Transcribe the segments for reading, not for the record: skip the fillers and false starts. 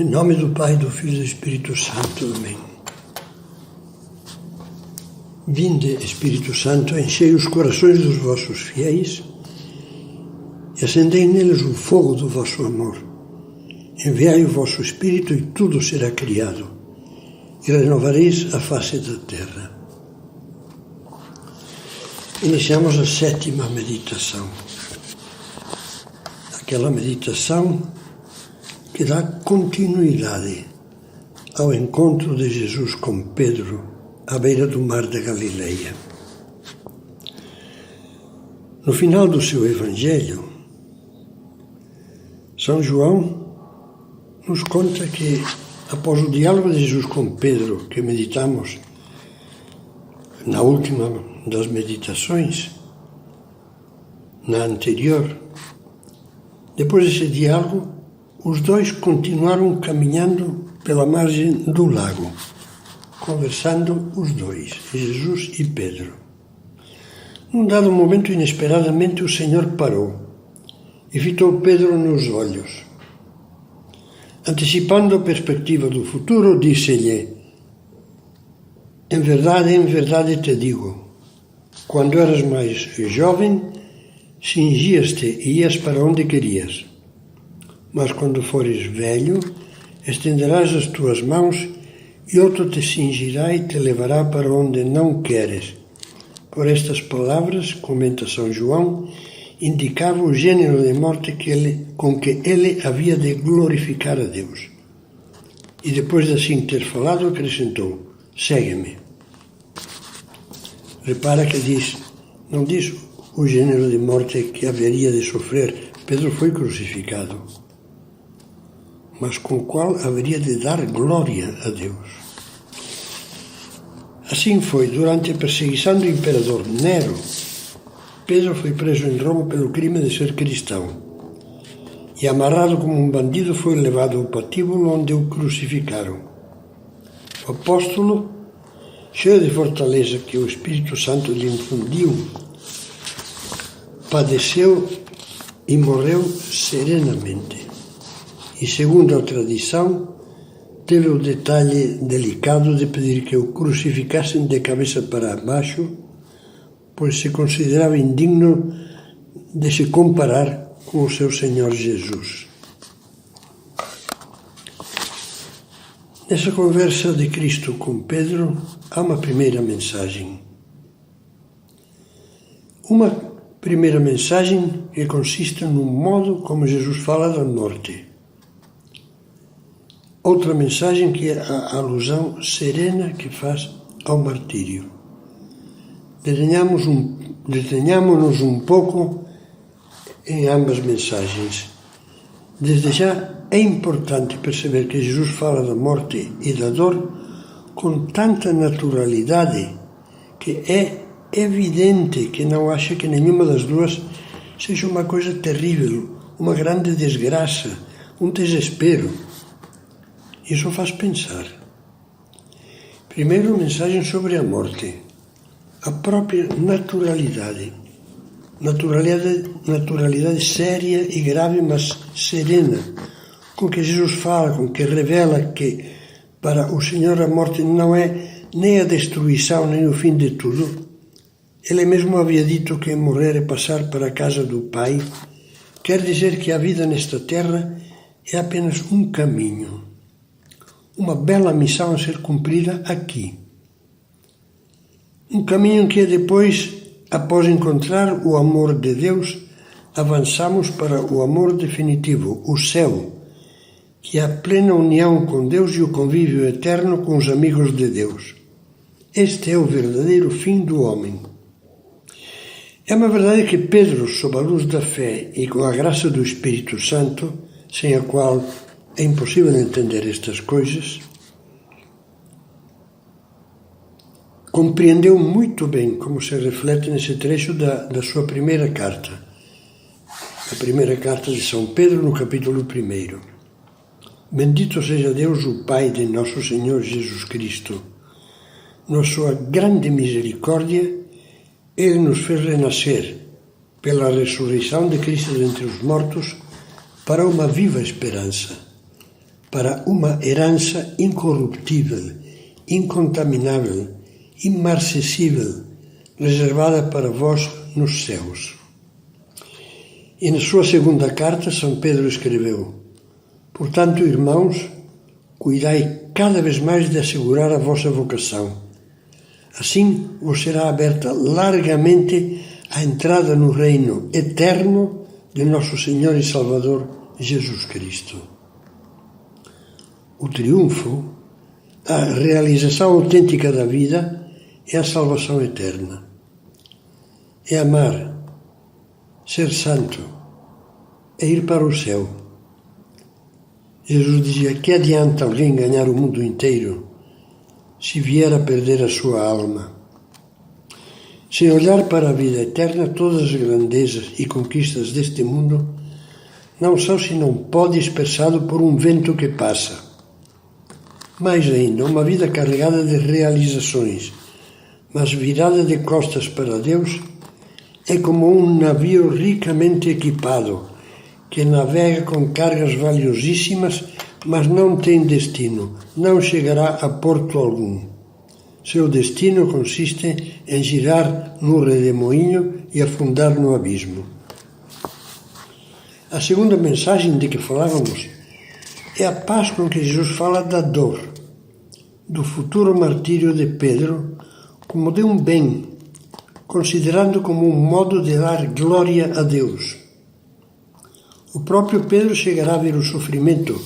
Em nome do Pai, do Filho e do Espírito Santo. Amém. Vinde, Espírito Santo, enchei os corações dos vossos fiéis e acendei neles o fogo do vosso amor. Enviai o vosso Espírito e tudo será criado, e renovareis a face da terra. Iniciamos a 7ª meditação. Aquela meditação que dá continuidade ao encontro de Jesus com Pedro à beira do mar da Galileia. No final do seu Evangelho, São João nos conta que, após o diálogo de Jesus com Pedro, que meditamos na última das meditações, na anterior, depois desse diálogo, os dois continuaram caminhando pela margem do lago, conversando os dois, Jesus e Pedro. Num dado momento, inesperadamente, o Senhor parou e fitou Pedro nos olhos. Antecipando a perspectiva do futuro, disse-lhe: em verdade te digo, quando eras mais jovem, cingias-te e ias para onde querias. Mas quando fores velho, estenderás as tuas mãos e outro te cingirá e te levará para onde não queres. Por estas palavras, comenta São João, indicava o gênero de morte com que ele havia de glorificar a Deus. E depois de assim ter falado, acrescentou: segue-me. Repara que não diz o gênero de morte que haveria de sofrer. Pedro foi crucificado, mas com o qual haveria de dar glória a Deus. Assim foi, durante a perseguição do imperador Nero, Pedro foi preso em Roma pelo crime de ser cristão e, amarrado como um bandido, foi levado ao patíbulo, onde o crucificaram. O apóstolo, cheio de fortaleza que o Espírito Santo lhe infundiu, padeceu e morreu serenamente. E, segundo a tradição, teve o detalhe delicado de pedir que o crucificassem de cabeça para baixo, pois se considerava indigno de se comparar com o seu Senhor Jesus. Nessa conversa de Cristo com Pedro, há uma primeira mensagem. Uma primeira mensagem que consiste no modo como Jesus fala da morte. Outra mensagem que é a alusão serena que faz ao martírio. Detenhamo-nos um pouco em ambas mensagens. Desde já é importante perceber que Jesus fala da morte e da dor com tanta naturalidade que é evidente que não acha que nenhuma das duas seja uma coisa terrível, uma grande desgraça, um desespero. Isso faz pensar. Primeiro, mensagem sobre a morte. A própria naturalidade. Naturalidade séria e grave, mas serena, com que Jesus fala, com que revela que para o Senhor a morte não é nem a destruição, nem o fim de tudo. Ele mesmo havia dito que morrer é passar para a casa do Pai. Quer dizer que a vida nesta terra é apenas um caminho. Uma bela missão a ser cumprida aqui. Um caminho que depois, após encontrar o amor de Deus, avançamos para o amor definitivo, o céu, que é a plena união com Deus e o convívio eterno com os amigos de Deus. Este é o verdadeiro fim do homem. É uma verdade que Pedro, sob a luz da fé e com a graça do Espírito Santo, sem a qual é impossível entender estas coisas, compreendeu muito bem como se reflete nesse trecho da sua primeira carta. A primeira carta de São Pedro, no capítulo 1. Bendito seja Deus, o Pai de nosso Senhor Jesus Cristo. Na sua grande misericórdia, Ele nos fez renascer, pela ressurreição de Cristo dentre os mortos, para uma viva esperança. para uma herança incorruptível, incontaminável, imarcessível, reservada para vós nos céus. E na sua segunda carta, São Pedro escreveu: portanto, irmãos, cuidai cada vez mais de assegurar a vossa vocação. Assim vos será aberta largamente a entrada no reino eterno de nosso Senhor e Salvador Jesus Cristo. O triunfo, a realização autêntica da vida é a salvação eterna. É amar, ser santo, é ir para o céu. Jesus dizia: que adianta alguém ganhar o mundo inteiro se vier a perder a sua alma? Sem olhar para a vida eterna, todas as grandezas e conquistas deste mundo não são senão pó dispersado por um vento que passa. Mais ainda, uma vida carregada de realizações, mas virada de costas para Deus, é como um navio ricamente equipado, que navega com cargas valiosíssimas, mas não tem destino, não chegará a porto algum. Seu destino consiste em girar no redemoinho e afundar no abismo. A segunda mensagem de que falávamos é a paz com que Jesus fala da dor, do futuro martírio de Pedro, como de um bem, considerando como um modo de dar glória a Deus. O próprio Pedro chegará a ver o sofrimento,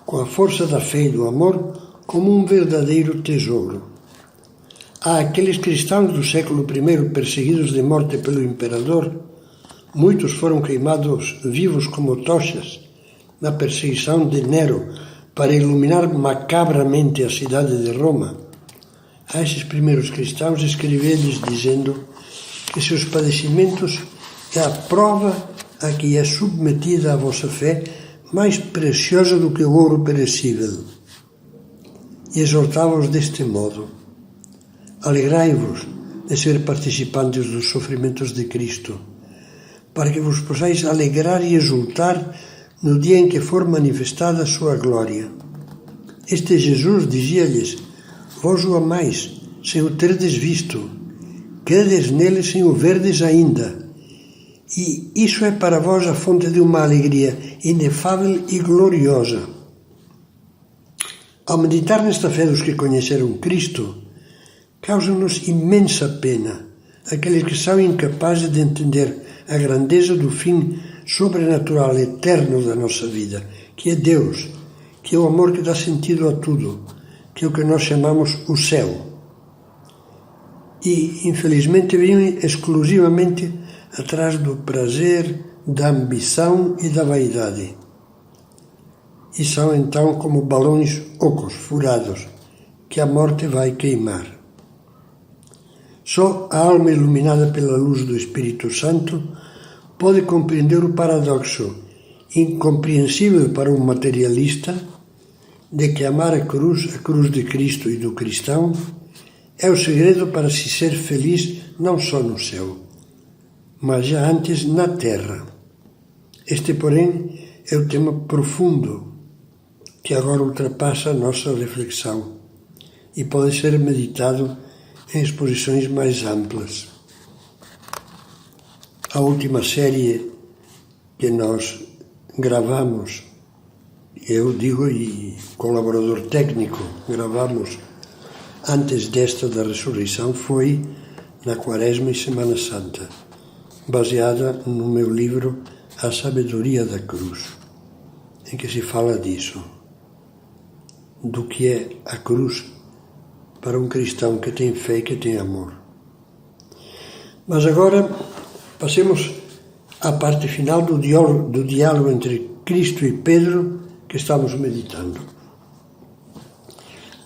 com a força da fé e do amor, como um verdadeiro tesouro. Há aqueles cristãos do século I perseguidos de morte pelo imperador. Muitos foram queimados vivos como tochas na perseguição de Nero para iluminar macabramente a cidade de Roma. A esses primeiros cristãos escrevi-lhes dizendo que seus padecimentos é a prova a que é submetida a vossa fé, mais preciosa do que o ouro perecível. E exortava-os deste modo: alegrai-vos de ser participantes dos sofrimentos de Cristo, para que vos possais alegrar e exultar no dia em que for manifestada a sua glória. Este Jesus, dizia-lhes, vós o amais, sem o terdes visto, credes nele sem o verdes ainda. E isso é para vós a fonte de uma alegria inefável e gloriosa. Ao meditar nesta fé dos que conheceram Cristo, causa-nos imensa pena aqueles que são incapazes de entender a grandeza do fim sobrenatural eterno da nossa vida, que é Deus, que é o amor que dá sentido a tudo, que é o que nós chamamos o céu. E, infelizmente, vêm exclusivamente atrás do prazer, da ambição e da vaidade. E são então como balões ocos, furados, que a morte vai queimar. Só a alma iluminada pela luz do Espírito Santo pode compreender o paradoxo, incompreensível para um materialista, de que amar a cruz de Cristo e do cristão, é o segredo para se ser feliz não só no céu, mas já antes na terra. Este, porém, é o tema profundo que agora ultrapassa a nossa reflexão e pode ser meditado em exposições mais amplas. A última série que nós gravamos, eu digo, e colaborador técnico, gravamos antes desta da ressurreição, foi na Quaresma e Semana Santa, baseada no meu livro A Sabedoria da Cruz, em que se fala disso, do que é a cruz para um cristão que tem fé e que tem amor. Mas agora passemos à parte final do diálogo entre Cristo e Pedro que estamos meditando.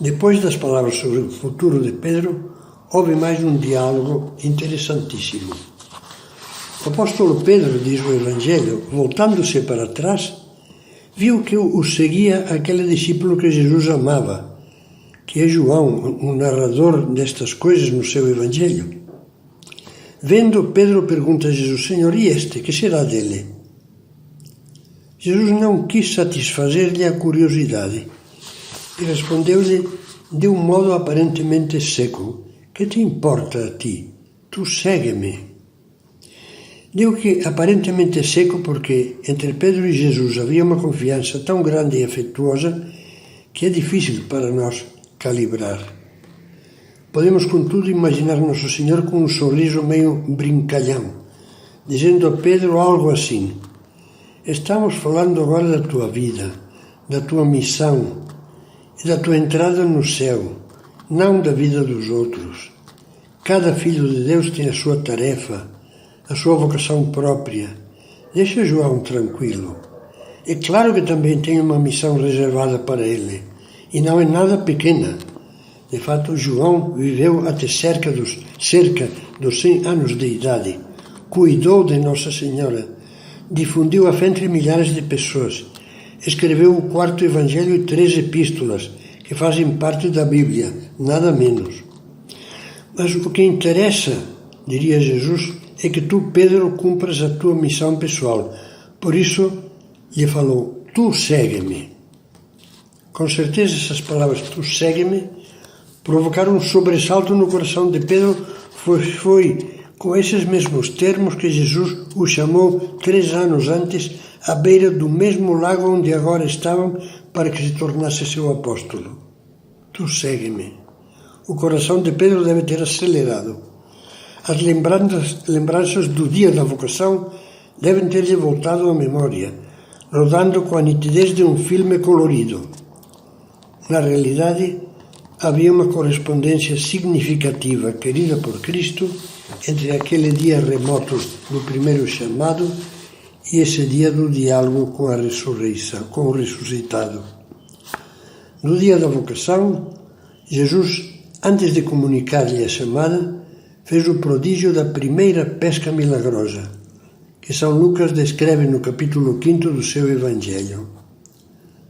Depois das palavras sobre o futuro de Pedro, houve mais um diálogo interessantíssimo. O apóstolo Pedro, diz o Evangelho, voltando-se para trás, viu que o seguia aquele discípulo que Jesus amava, que é João, o narrador destas coisas no seu Evangelho. Vendo, Pedro pergunta a Jesus: Senhor, e este, que será dele? Jesus não quis satisfazer-lhe a curiosidade e respondeu-lhe de um modo aparentemente seco: que te importa a ti? Tu segue-me. Digo que aparentemente seco porque entre Pedro e Jesus havia uma confiança tão grande e afetuosa que é difícil para nós calibrar. Podemos, contudo, imaginar Nosso Senhor com um sorriso meio brincalhão, dizendo a Pedro algo assim: estamos falando agora da tua vida, da tua missão e da tua entrada no céu, não da vida dos outros. Cada filho de Deus tem a sua tarefa, a sua vocação própria. Deixa João tranquilo. É claro que também tem uma missão reservada para ele, e não é nada pequena. De fato, João viveu até cerca dos 100 anos de idade, cuidou de Nossa Senhora, difundiu a fé entre milhares de pessoas, escreveu o 4º Evangelho e 3 epístolas, que fazem parte da Bíblia, nada menos. Mas o que interessa, diria Jesus, é que tu, Pedro, cumpras a tua missão pessoal. Por isso, lhe falou: tu segue-me. Com certeza essas palavras, tu segue-me, provocaram um sobressalto no coração de Pedro. Foi com esses mesmos termos que Jesus o chamou 3 anos antes, à beira do mesmo lago onde agora estavam, para que se tornasse seu apóstolo. Tu segue-me. O coração de Pedro deve ter acelerado. As lembranças do dia da vocação devem ter-lhe voltado à memória, rodando com a nitidez de um filme colorido. Na realidade, havia uma correspondência significativa, querida por Cristo, entre aquele dia remoto do primeiro chamado e esse dia do diálogo com a ressurreição, com o ressuscitado. No dia da vocação, Jesus, antes de comunicar-lhe a chamada, fez o prodígio da primeira pesca milagrosa, que São Lucas descreve no capítulo 5º do seu Evangelho.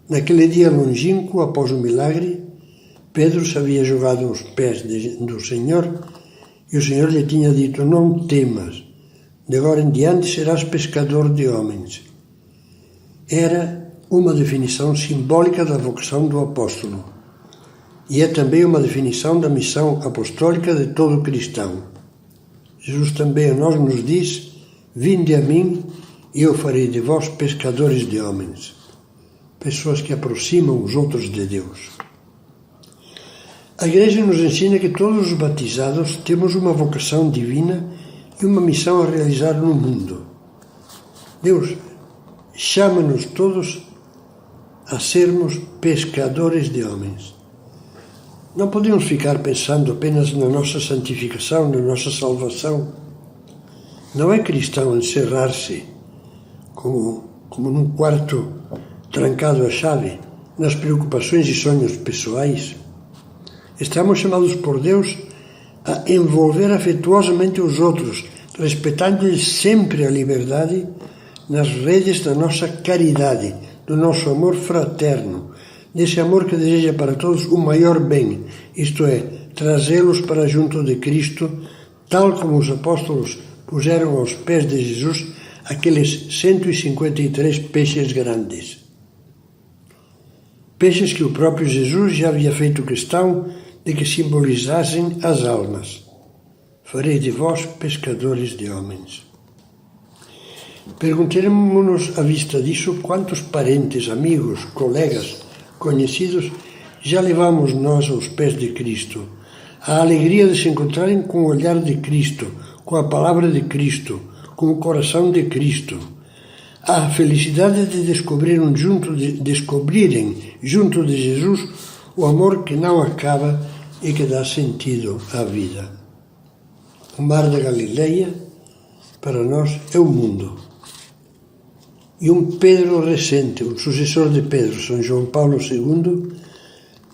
Naquele dia longínquo, após o milagre, Pedro se havia jogado aos pés do Senhor e o Senhor lhe tinha dito: não temas, de agora em diante serás pescador de homens. Era uma definição simbólica da vocação do apóstolo e é também uma definição da missão apostólica de todo cristão. Jesus também a nós nos diz: vinde a mim e eu farei de vós pescadores de homens. Pessoas que aproximam os outros de Deus. A Igreja nos ensina que todos os batizados temos uma vocação divina e uma missão a realizar no mundo. Deus chama-nos todos a sermos pescadores de homens. Não podemos ficar pensando apenas na nossa santificação, na nossa salvação. Não é cristão encerrar-se como num quarto trancado à chave, nas preocupações e sonhos pessoais. Estamos chamados por Deus a envolver afetuosamente os outros, respeitando-lhes sempre a liberdade, nas redes da nossa caridade, do nosso amor fraterno, desse amor que deseja para todos o maior bem, isto é, trazê-los para junto de Cristo, tal como os apóstolos puseram aos pés de Jesus aqueles 153 peixes grandes. Peixes que o próprio Jesus já havia feito questão de que simbolizassem as almas. Farei de vós pescadores de homens. Perguntemos-nos à vista disso quantos parentes, amigos, colegas, conhecidos já levamos nós aos pés de Cristo. A alegria de se encontrarem com o olhar de Cristo, com a palavra de Cristo, com o coração de Cristo. A felicidade de descobrirem junto de Jesus o amor que não acaba e que dá sentido à vida. O mar da Galileia, para nós, é o mundo. E um Pedro recente, o sucessor de Pedro, São João Paulo II,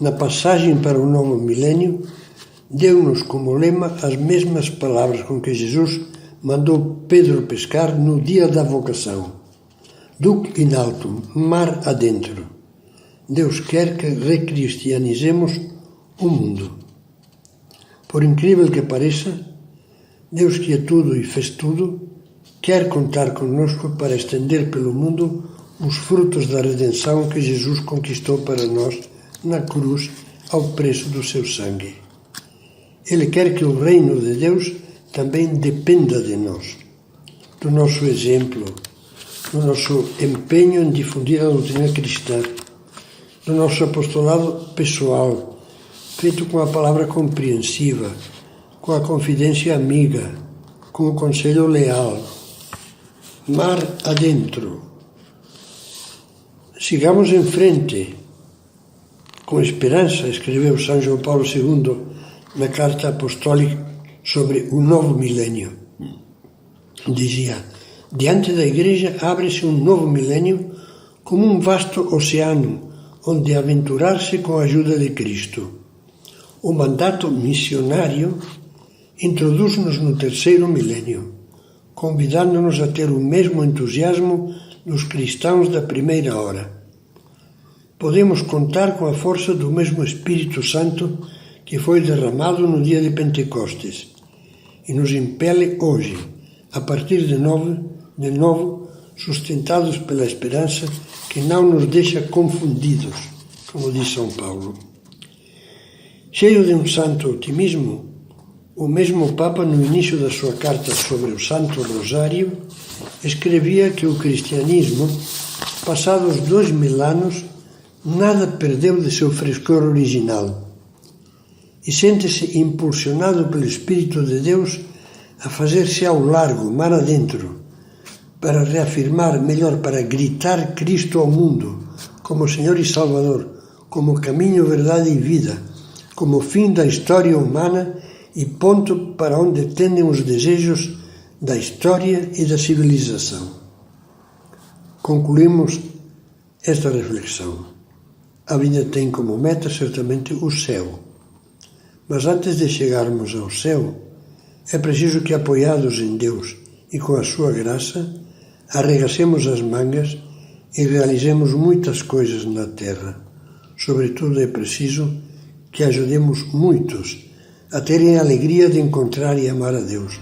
na passagem para o novo milênio, deu-nos como lema as mesmas palavras com que Jesus mandou Pedro pescar no dia da vocação. Duc in altum, mar adentro. Deus quer que recristianizemos o mundo. Por incrível que pareça, Deus que é tudo e fez tudo, quer contar conosco para estender pelo mundo os frutos da redenção que Jesus conquistou para nós na cruz ao preço do seu sangue. Ele quer que o reino de Deus também dependa de nós, do nosso exemplo, do nosso empenho em difundir a doutrina cristã, do nosso apostolado pessoal, feito com a palavra compreensiva, com a confidência amiga, com o conselho leal. Mar adentro. Sigamos em frente, com esperança, escreveu São João Paulo II na carta apostólica sobre o novo milênio. Dizia: diante da Igreja abre-se um novo milênio como um vasto oceano onde aventurar-se com a ajuda de Cristo. O mandato missionário introduz-nos no terceiro milênio, convidando-nos a ter o mesmo entusiasmo dos cristãos da primeira hora. Podemos contar com a força do mesmo Espírito Santo que foi derramado no dia de Pentecostes e nos impele hoje, a partir de novo, sustentados pela esperança que não nos deixa confundidos, como diz São Paulo. Cheio de um santo otimismo, o mesmo Papa, no início da sua carta sobre o Santo Rosário, escrevia que o cristianismo, passados 2000 anos, nada perdeu de seu frescor original e sente-se impulsionado pelo Espírito de Deus a fazer-se ao largo, mar adentro, para reafirmar, melhor, para gritar Cristo ao mundo como Senhor e Salvador, como caminho, verdade e vida, como fim da história humana e ponto para onde tendem os desejos da história e da civilização. Concluímos esta reflexão. A vida tem como meta certamente o céu. Mas antes de chegarmos ao céu, é preciso que, apoiados em Deus e com a sua graça, arregacemos as mangas e realizemos muitas coisas na terra. Sobretudo é preciso que ajudemos muitos a terem a alegria de encontrar e amar a Deus,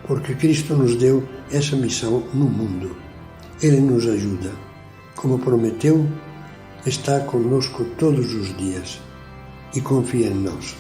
porque Cristo nos deu essa missão no mundo. Ele nos ajuda. Como prometeu, está conosco todos os dias e confia em nós.